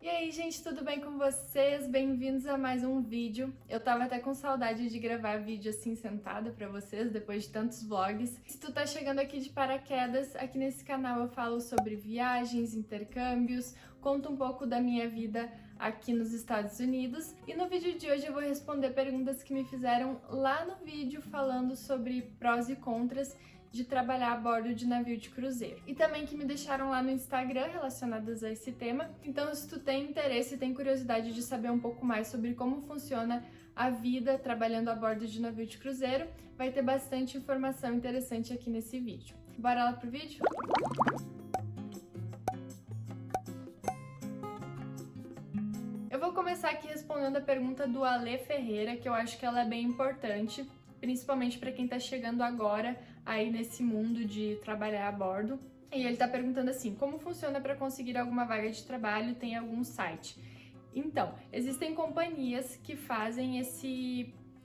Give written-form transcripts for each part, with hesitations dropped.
E aí, gente, tudo bem com vocês? Bem-vindos a mais um vídeo. Eu tava até com saudade de gravar vídeo assim sentada pra vocês, depois de tantos vlogs. Se tu tá chegando aqui de paraquedas, aqui nesse canal eu falo sobre viagens, intercâmbios, conto um pouco da minha vida aqui nos Estados Unidos. E no vídeo de hoje eu vou responder perguntas que me fizeram lá no vídeo falando sobre prós e contras de trabalhar a bordo de navio de cruzeiro. E também que me deixaram lá no Instagram relacionadas a esse tema. Então, se tu tem interesse e tem curiosidade de saber um pouco mais sobre como funciona a vida trabalhando a bordo de navio de cruzeiro, vai ter bastante informação interessante aqui nesse vídeo. Bora lá pro vídeo? Eu vou começar aqui respondendo a pergunta do Ale Ferreira, que eu acho que ela é bem importante, principalmente para quem tá chegando agora aí nesse mundo de trabalhar a bordo. E ele tá perguntando assim: como funciona para conseguir alguma vaga de trabalho? Tem algum site? Então, existem companhias que fazem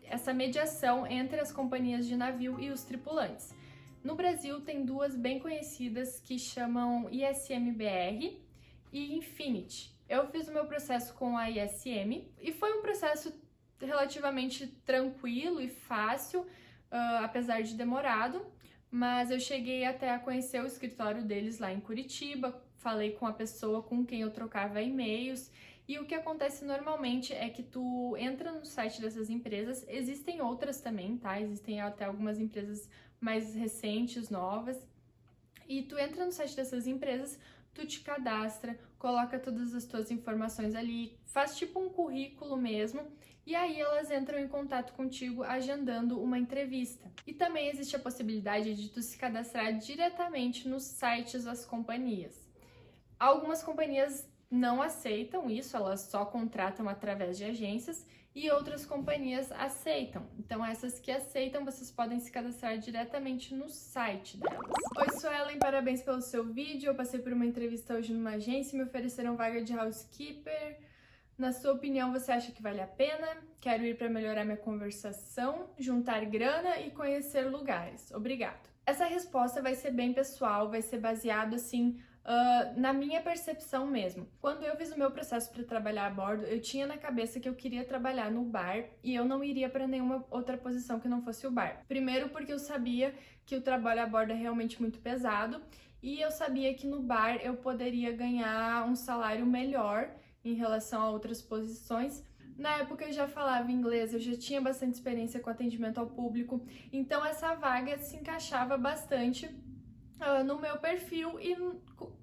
essa mediação entre as companhias de navio e os tripulantes. No Brasil tem duas bem conhecidas que chamam ISMBR e Infinity. Eu fiz o meu processo com a ISM e foi um processo relativamente tranquilo e fácil, apesar de demorado, mas eu cheguei até a conhecer o escritório deles lá em Curitiba, falei com a pessoa com quem eu trocava e-mails, e o que acontece normalmente é que tu entra no site dessas empresas, existem outras também, tá? Existem até algumas empresas mais recentes, novas, e tu entra no site dessas empresas, tu te cadastra, coloca todas as tuas informações ali, faz tipo um currículo mesmo, e aí elas entram em contato contigo agendando uma entrevista. E também existe a possibilidade de tu se cadastrar diretamente nos sites das companhias. Algumas companhias não aceitam isso, elas só contratam através de agências, e outras companhias aceitam. Então, essas que aceitam, vocês podem se cadastrar diretamente no site delas. Oi, Suelen, parabéns pelo seu vídeo. Eu passei por uma entrevista hoje numa agência e me ofereceram vaga de housekeeper. Na sua opinião, você acha que vale a pena? Quero ir para melhorar minha conversação, juntar grana e conhecer lugares. Obrigado. Essa resposta vai ser bem pessoal, vai ser baseado assim na minha percepção mesmo. Quando eu fiz o meu processo para trabalhar a bordo, eu tinha na cabeça que eu queria trabalhar no bar e eu não iria para nenhuma outra posição que não fosse o bar. Primeiro porque eu sabia que o trabalho a bordo é realmente muito pesado e eu sabia que no bar eu poderia ganhar um salário melhor em relação a outras posições. Na época eu já falava inglês, eu já tinha bastante experiência com atendimento ao público, então essa vaga se encaixava bastante no meu perfil e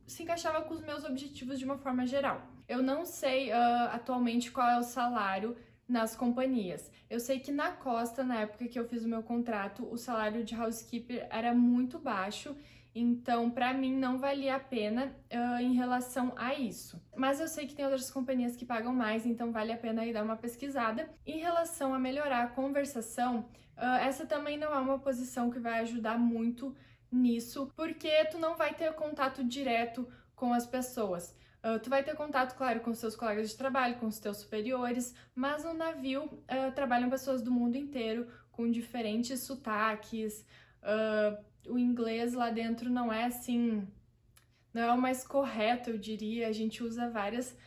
se encaixava com os meus objetivos de uma forma geral. Eu não sei atualmente qual é o salário nas companhias. Eu sei que na Costa, na época que eu fiz o meu contrato, o salário de housekeeper era muito baixo, então para mim não valia a pena em relação a isso. Mas eu sei que tem outras companhias que pagam mais, então vale a pena aí dar uma pesquisada. Em relação a melhorar a conversação, essa também não é uma posição que vai ajudar muito nisso, porque tu não vai ter contato direto com as pessoas. Tu vai ter contato, claro, com os seus colegas de trabalho, com os teus superiores, mas no navio trabalham pessoas do mundo inteiro, com diferentes sotaques. O inglês lá dentro não é assim, não é o mais correto, eu diria. A gente usa várias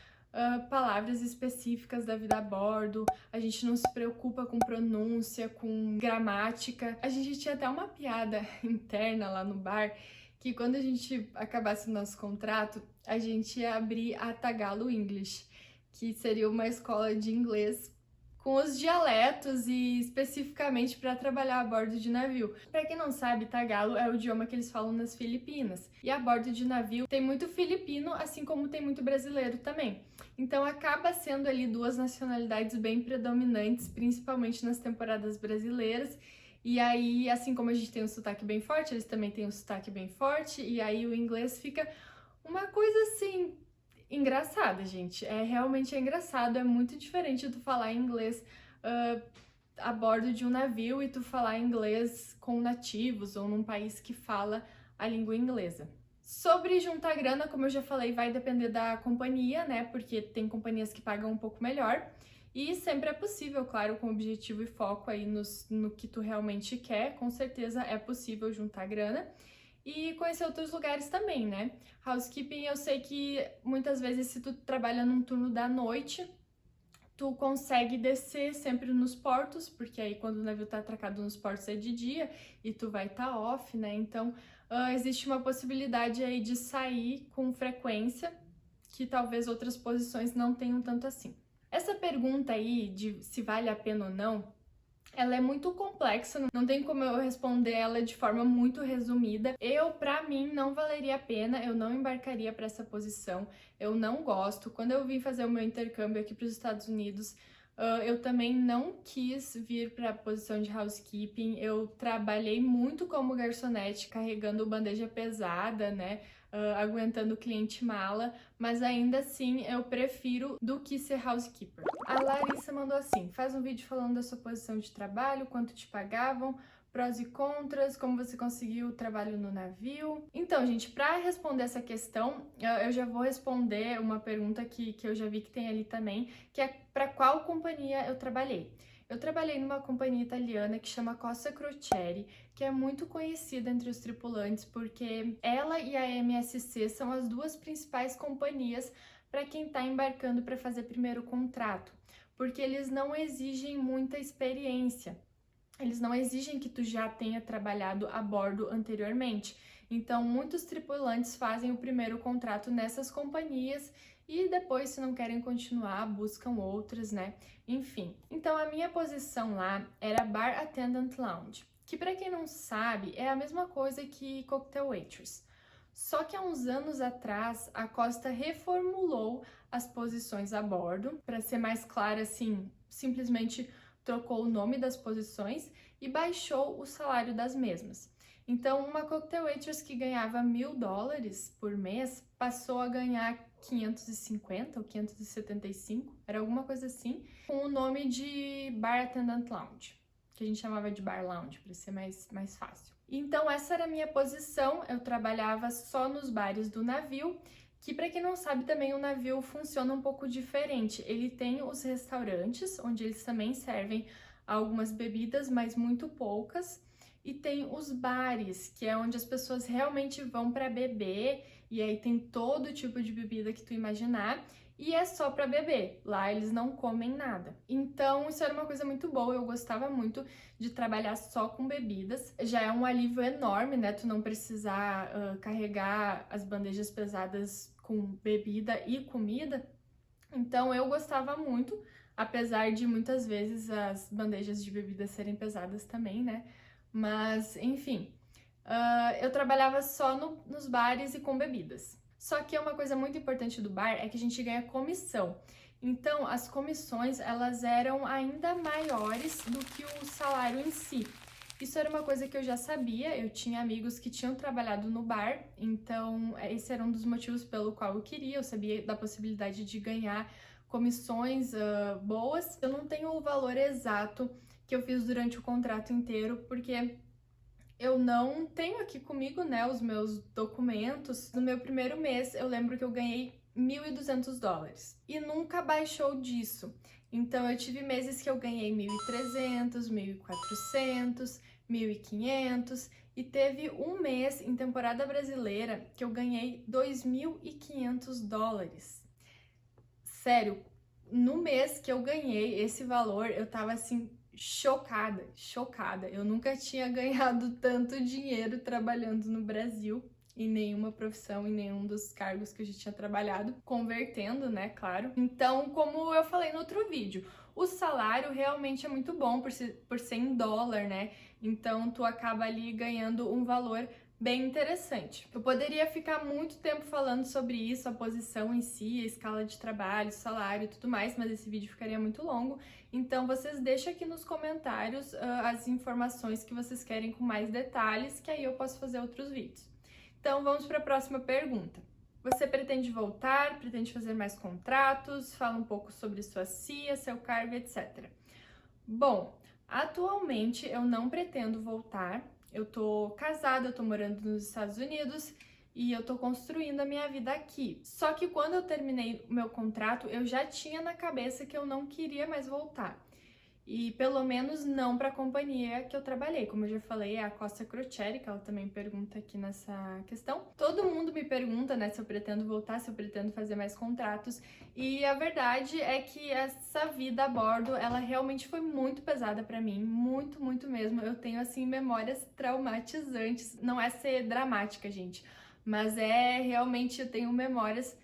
palavras específicas da vida a bordo, a gente não se preocupa com pronúncia, com gramática. A gente tinha até uma piada interna lá no bar, que quando a gente acabasse o nosso contrato, a gente ia abrir a Tagalog English, que seria uma escola de inglês com os dialetos e especificamente para trabalhar a bordo de navio. Para quem não sabe, Tagalog é o idioma que eles falam nas Filipinas. E a bordo de navio tem muito filipino, assim como tem muito brasileiro também. Então acaba sendo ali duas nacionalidades bem predominantes, principalmente nas temporadas brasileiras. E aí, assim como a gente tem um sotaque bem forte, eles também têm um sotaque bem forte, e aí o inglês fica uma coisa assim engraçada, gente. Realmente engraçado, é muito diferente tu falar inglês a bordo de um navio e tu falar inglês com nativos ou num país que fala a língua inglesa. Sobre juntar grana, como eu já falei, vai depender da companhia, né? Porque tem companhias que pagam um pouco melhor. E sempre é possível, claro, com objetivo e foco aí no que tu realmente quer, com certeza é possível juntar grana. e conhecer outros lugares também, né? Housekeeping, eu sei que muitas vezes se tu trabalha num turno da noite, tu consegue descer sempre nos portos, porque aí quando o navio tá atracado nos portos é de dia e tu vai estar off, né? Então, existe uma possibilidade aí de sair com frequência, que talvez outras posições não tenham tanto assim. Essa pergunta aí de se vale a pena ou não, ela é muito complexa, não tem como eu responder ela de forma muito resumida. Pra mim, não valeria a pena, eu não embarcaria para essa posição, eu não gosto. Quando eu vim fazer o meu intercâmbio aqui para os Estados Unidos, eu também não quis vir para a posição de housekeeping. Eu trabalhei muito como garçonete, carregando bandeja pesada, né? Aguentando o cliente mala, mas ainda assim eu prefiro do que ser housekeeper. A Larissa mandou assim: faz um vídeo falando da sua posição de trabalho, quanto te pagavam, prós e contras, como você conseguiu o trabalho no navio. Então, gente, para responder essa questão, eu já vou responder uma pergunta que eu já vi que tem ali também, que é para qual companhia eu trabalhei. Eu trabalhei numa companhia italiana que chama Costa Crociere, que é muito conhecida entre os tripulantes, porque ela e a MSC são as duas principais companhias para quem está embarcando para fazer primeiro contrato, porque eles não exigem muita experiência. Eles não exigem que tu já tenha trabalhado a bordo anteriormente. Então, muitos tripulantes fazem o primeiro contrato nessas companhias e depois, se não querem continuar, buscam outras, né? Enfim. Então, a minha posição lá era Bar Attendant Lounge, que para quem não sabe, é a mesma coisa que Cocktail Waitress. Só que há uns anos atrás, a Costa reformulou as posições a bordo, para ser mais clara, assim, simplesmente trocou o nome das posições e baixou o salário das mesmas. Então, uma cocktail waitress que ganhava $1.000 por mês passou a ganhar 550 ou 575, era alguma coisa assim, com o nome de Bar Attendant Lounge, que a gente chamava de Bar Lounge, para ser mais fácil. Então, essa era a minha posição, eu trabalhava só nos bares do navio, que para quem não sabe também o navio funciona um pouco diferente. Ele tem os restaurantes, onde eles também servem algumas bebidas, mas muito poucas, e tem os bares, que é onde as pessoas realmente vão para beber, e aí tem todo tipo de bebida que tu imaginar, e é só para beber. Lá eles não comem nada. Então, isso era uma coisa muito boa, eu gostava muito de trabalhar só com bebidas. Já é um alívio enorme, né? Tu não precisar carregar as bandejas pesadas com bebida e comida. Então, eu gostava muito, apesar de muitas vezes as bandejas de bebida serem pesadas também, né? Mas, enfim, eu trabalhava só nos bares e com bebidas. Só que uma coisa muito importante do bar é que a gente ganha comissão. Então, as comissões, elas eram ainda maiores do que o salário em si. Isso era uma coisa que eu já sabia, eu tinha amigos que tinham trabalhado no bar, então esse era um dos motivos pelo qual eu queria, eu sabia da possibilidade de ganhar comissões boas. Eu não tenho o valor exato que eu fiz durante o contrato inteiro, porque eu não tenho aqui comigo, né, os meus documentos. No meu primeiro mês, eu lembro que eu ganhei $1.200 e nunca baixou disso. Então, eu tive meses que eu ganhei 1.300, 1.400, 1.500 e teve um mês em temporada brasileira que eu ganhei $2.500. Sério, no mês que eu ganhei esse valor, eu tava assim chocada. Eu nunca tinha ganhado tanto dinheiro trabalhando no Brasil, em nenhuma profissão, em nenhum dos cargos que eu já tinha trabalhado, convertendo, né, claro. Então, como eu falei no outro vídeo, o salário realmente é muito bom por ser em dólar, né? Então, tu acaba ali ganhando um valor bem interessante. Eu poderia ficar muito tempo falando sobre isso, a posição em si, a escala de trabalho, salário e tudo mais, mas esse vídeo ficaria muito longo. Então, vocês deixem aqui nos comentários as informações que vocês querem com mais detalhes, que aí eu posso fazer outros vídeos. Então, vamos para a próxima pergunta. Você pretende voltar? Pretende fazer mais contratos? Fala um pouco sobre sua CIA, seu cargo, etc. Bom, atualmente eu não pretendo voltar. Eu tô casada, eu tô morando nos Estados Unidos e eu tô construindo a minha vida aqui. Só que quando eu terminei o meu contrato, eu já tinha na cabeça que eu não queria mais voltar. e pelo menos não para a companhia que eu trabalhei. Como eu já falei, é a Costa Crociere, que ela também pergunta aqui nessa questão. Todo mundo me pergunta, né, se eu pretendo voltar, se eu pretendo fazer mais contratos, e a verdade é que essa vida a bordo, ela realmente foi muito pesada para mim, muito, muito mesmo. Eu tenho, assim, memórias traumatizantes. Não é ser dramática, gente, mas é realmente, eu tenho memórias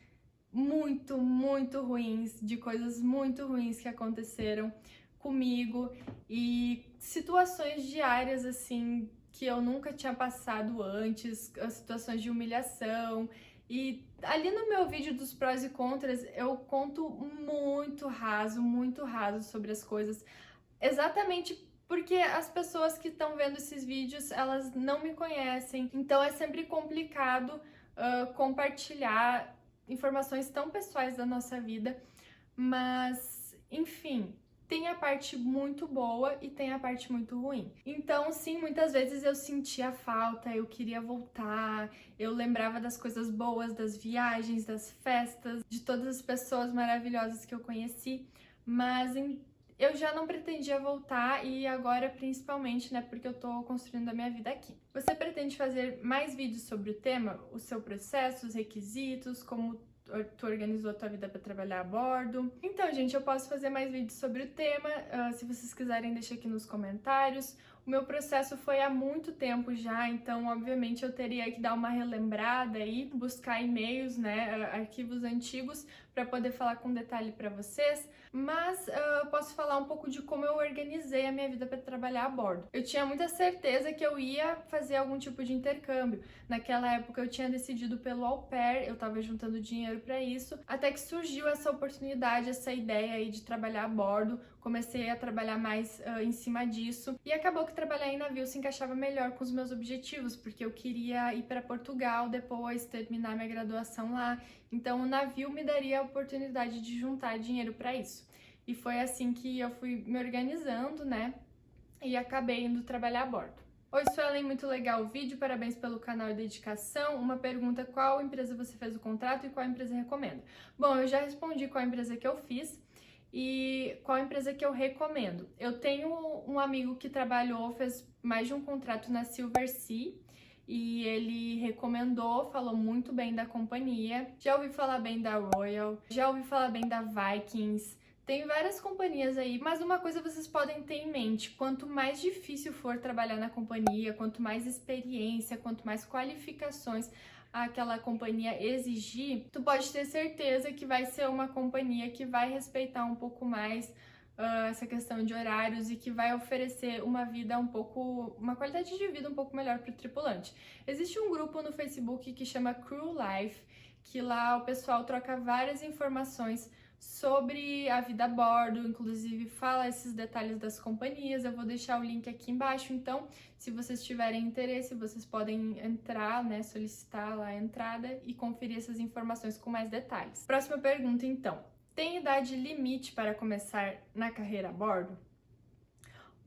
muito, muito ruins, de coisas muito ruins que aconteceram comigo e situações diárias assim que eu nunca tinha passado antes, situações de humilhação. E ali no meu vídeo dos prós e contras eu conto muito raso sobre as coisas, exatamente porque as pessoas que estão vendo esses vídeos, elas não me conhecem, então é sempre complicado compartilhar informações tão pessoais da nossa vida, mas enfim, tem a parte muito boa e tem a parte muito ruim. Então, sim, muitas vezes eu sentia falta, eu queria voltar, eu lembrava das coisas boas, das viagens, das festas, de todas as pessoas maravilhosas que eu conheci, mas eu já não pretendia voltar e agora principalmente, né, porque eu tô construindo a minha vida aqui. Você pretende fazer mais vídeos sobre o tema, o seu processo, os requisitos, como tu organizou a tua vida para trabalhar a bordo? Então, gente, eu posso fazer mais vídeos sobre o tema, se vocês quiserem deixa aqui nos comentários. O meu processo foi há muito tempo já, então obviamente eu teria que dar uma relembrada aí, buscar e-mails, né, arquivos antigos para poder falar com detalhe para vocês, mas eu posso falar um pouco de como eu organizei a minha vida para trabalhar a bordo. Eu tinha muita certeza que eu ia fazer algum tipo de intercâmbio. Naquela época eu tinha decidido pelo au pair, eu estava juntando dinheiro para isso, até que surgiu essa oportunidade, essa ideia aí de trabalhar a bordo. Comecei a trabalhar mais em cima disso e acabou que trabalhar em navio se encaixava melhor com os meus objetivos, porque eu queria ir para Portugal depois, terminar minha graduação lá. Então o navio me daria a oportunidade de juntar dinheiro para isso. E foi assim que eu fui me organizando, né? E acabei indo trabalhar a bordo. Oi, Suelen, muito legal o vídeo, parabéns pelo canal e dedicação. Uma pergunta: qual empresa você fez o contrato e qual empresa recomenda? Bom, eu já respondi qual empresa que eu fiz e qual empresa que eu recomendo. Eu tenho um amigo que trabalhou, fez mais de um contrato na Silversea e ele recomendou, falou muito bem da companhia. Já ouvi falar bem da Royal, já ouvi falar bem da Vikings. Tem várias companhias aí, mas uma coisa vocês podem ter em mente: quanto mais difícil for trabalhar na companhia, quanto mais experiência, quanto mais qualificações aquela companhia exigir, tu pode ter certeza que vai ser uma companhia que vai respeitar um pouco mais essa questão de horários e que vai oferecer uma qualidade de vida um pouco melhor para o tripulante. Existe um grupo no Facebook que chama Crew Life, que lá o pessoal troca várias informações sobre a vida a bordo, inclusive fala esses detalhes das companhias. Eu vou deixar o link aqui embaixo, então se vocês tiverem interesse, vocês podem entrar, né, solicitar lá a entrada e conferir essas informações com mais detalhes. Próxima pergunta, então: tem idade limite para começar na carreira a bordo?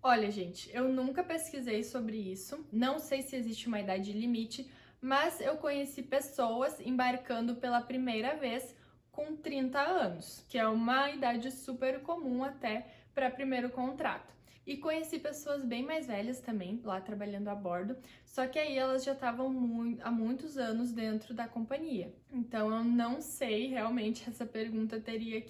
Olha, gente, eu nunca pesquisei sobre isso, não sei se existe uma idade limite, mas eu conheci pessoas embarcando pela primeira vez com 30 anos, que é uma idade super comum até para primeiro contrato. E conheci pessoas bem mais velhas também, lá trabalhando a bordo, só que aí elas já estavam há muitos anos dentro da companhia. Então eu não sei, realmente, essa pergunta teria,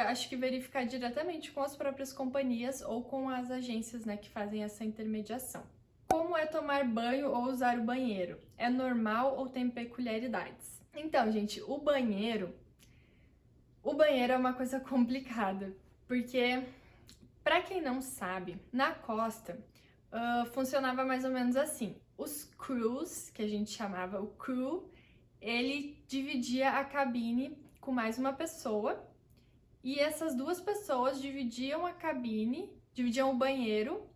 acho que, verificar diretamente com as próprias companhias ou com as agências, né, que fazem essa intermediação. Como é tomar banho ou usar o banheiro? É normal ou tem peculiaridades? Então, gente, o banheiro é uma coisa complicada, porque, para quem não sabe, na costa funcionava mais ou menos assim: os crews, que a gente chamava o crew, ele dividia a cabine com mais uma pessoa, e essas duas pessoas dividiam o banheiro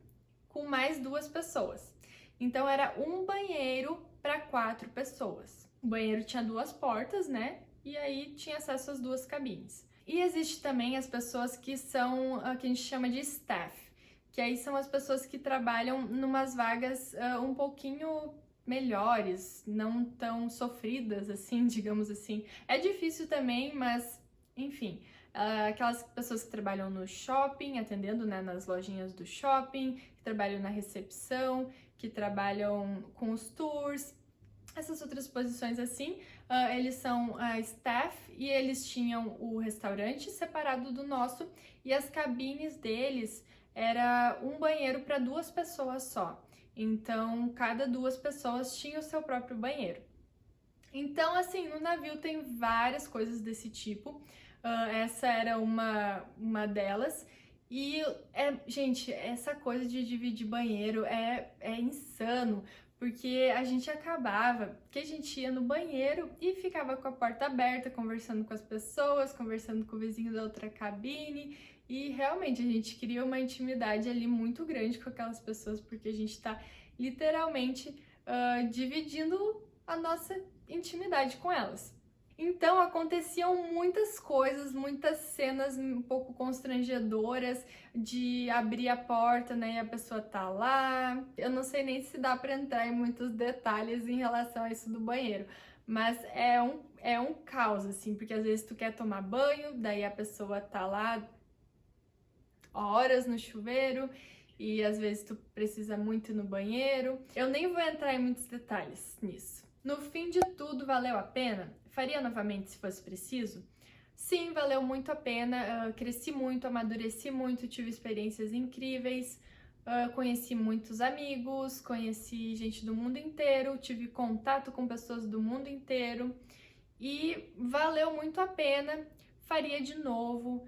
com mais duas pessoas. Então era um banheiro para 4 pessoas. O banheiro tinha 2 portas, né? E aí tinha acesso às 2 cabines. E existe também as pessoas que são que a gente chama de staff, que aí são as pessoas que trabalham numas vagas um pouquinho melhores, não tão sofridas assim, digamos assim. É difícil também, mas enfim, aquelas pessoas que trabalham no shopping, atendendo, né, nas lojinhas do shopping, que trabalham na recepção, que trabalham com os tours, essas outras posições assim, eles são staff e eles tinham o restaurante separado do nosso e as cabines deles era um banheiro para 2 pessoas só. Então, cada 2 pessoas tinha o seu próprio banheiro. Então, assim, no navio tem várias coisas desse tipo. Essa era uma delas. E, gente, essa coisa de dividir banheiro é insano, porque a gente acabava que a gente ia no banheiro e ficava com a porta aberta, conversando com as pessoas, conversando com o vizinho da outra cabine, e realmente a gente cria uma intimidade ali muito grande com aquelas pessoas, porque a gente tá literalmente dividindo a nossa intimidade com elas. Então aconteciam muitas coisas, muitas cenas um pouco constrangedoras de abrir a porta, né, e a pessoa tá lá. Eu não sei nem se dá para entrar em muitos detalhes em relação a isso do banheiro, mas é um caos, assim, porque às vezes tu quer tomar banho, daí a pessoa tá lá horas no chuveiro e às vezes tu precisa muito ir no banheiro. Eu nem vou entrar em muitos detalhes nisso. No fim de tudo, valeu a pena? Faria novamente se fosse preciso? Sim, valeu muito a pena. Cresci muito, amadureci muito, tive experiências incríveis, conheci muitos amigos, conheci gente do mundo inteiro, tive contato com pessoas do mundo inteiro e valeu muito a pena. Faria de novo.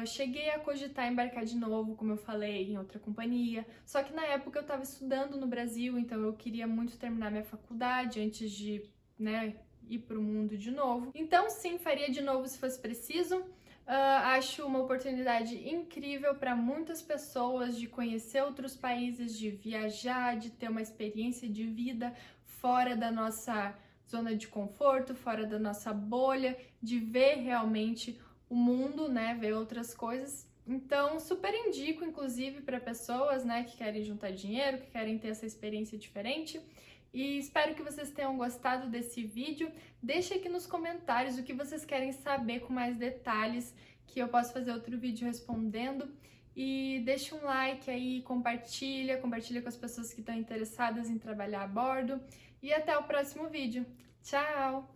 Cheguei a cogitar embarcar de novo, como eu falei, em outra companhia. Só que na época eu estava estudando no Brasil, então eu queria muito terminar minha faculdade antes de, né, ir para o mundo de novo. Então sim, faria de novo se fosse preciso. Acho uma oportunidade incrível para muitas pessoas de conhecer outros países, de viajar, de ter uma experiência de vida fora da nossa zona de conforto, fora da nossa bolha, de ver realmente o mundo, né, ver outras coisas. Então, super indico, inclusive, para pessoas, né, que querem juntar dinheiro, que querem ter essa experiência diferente. E espero que vocês tenham gostado desse vídeo. Deixe aqui nos comentários o que vocês querem saber com mais detalhes, que eu posso fazer outro vídeo respondendo. E deixa um like aí, compartilha com as pessoas que estão interessadas em trabalhar a bordo. E até o próximo vídeo. Tchau!